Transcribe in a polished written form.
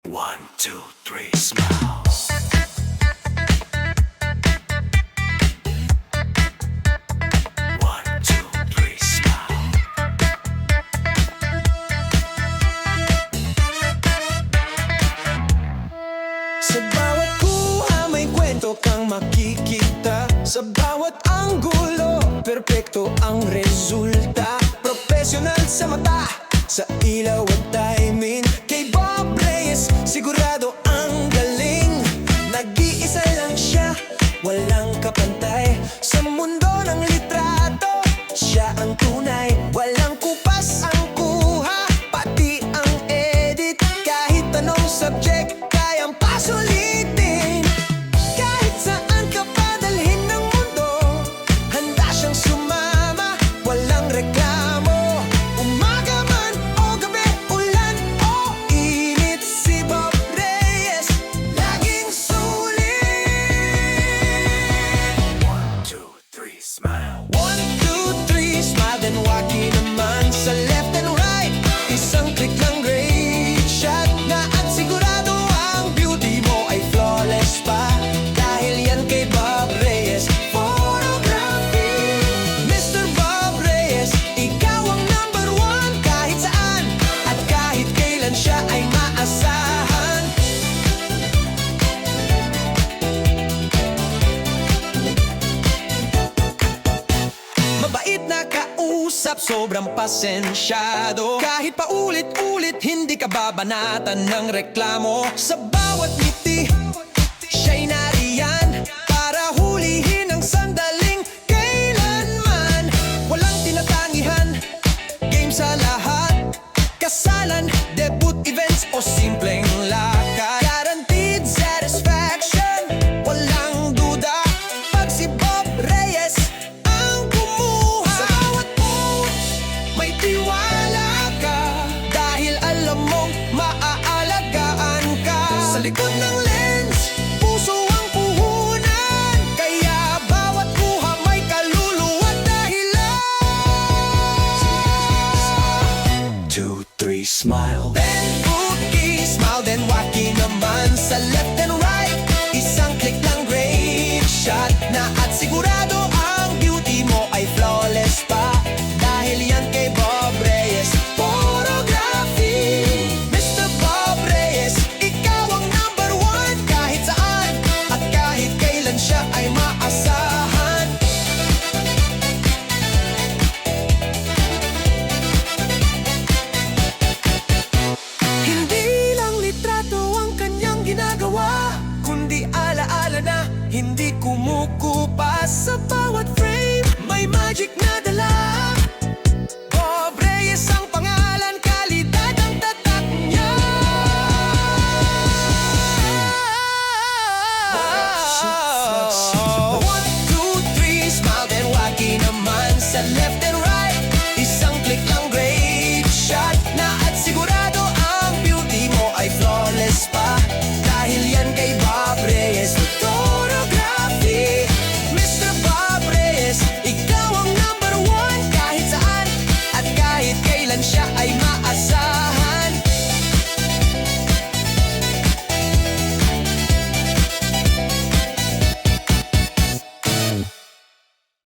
One, two, three, smile. One, two, three, smile. Sa bawat kuha may kwento kang makikita. Sa bawat anggulo, perpekto ang resulta. Professional sa mata, sa ilaw at timing. Kay Bob Reyes, sigurado ang galing. Nag-iisa lang siya, walang kapantay. Sa mundo ng litrato, siya ang tunay. Walang kupas ang kuha, pati ang edit. Kahit anong subject, kayang pasulitin. Kahit saan ka padalhin ng mundo, handa siyang sumama, walang reklamo. Umaga man o gabi, ulan o init, si Bob Reyes laging sulit. One, two, three, smile. 1, 2, 3, smile, then waki naman sa left and right. Isang click lang, great shot na at sigurado ang beauty mo ay flawless pa. Dahil yan kay Bob Reyes Photography. Mr. Bob Reyes, ikaw ang number one kahit saan at kahit kailan siya ay maasahan. Mabait na kausap, sobrang pasensyado. Kahit paulit-ulit, hindi ka babanatan ng reklamo. Sa bawat ngiti, siya'y nariyan para hulihin ang sandaling kailanman. Walang tinatangihan, game sa lahat. Kasalan, debut events o simpleng lakad. Guaranteed satisfaction, walang duda. Pag si Bob Reyes ang kumuha. Sa bawat post, may tiwala ka. Dahil alam mong maaalagaan ka. Sa likod ng lens, puso ang puhunan. Kaya bawat kuha may kaluluwa dahilan. 2, 3, smile. Then cookie, smile, then waki naman sa left and right. Isang click lang, great shot na at sigurado ang beauty mo ay flawless pa. Dahil yan kay Bob Reyes Photography. Mr. Bob Reyes, ikaw ang number one kahit saan at kahit kailan siya ay maasahan. Hindi lang litrato ang kanyang ginagawa, kundi alaala na hindi kumukupas. Sa bawat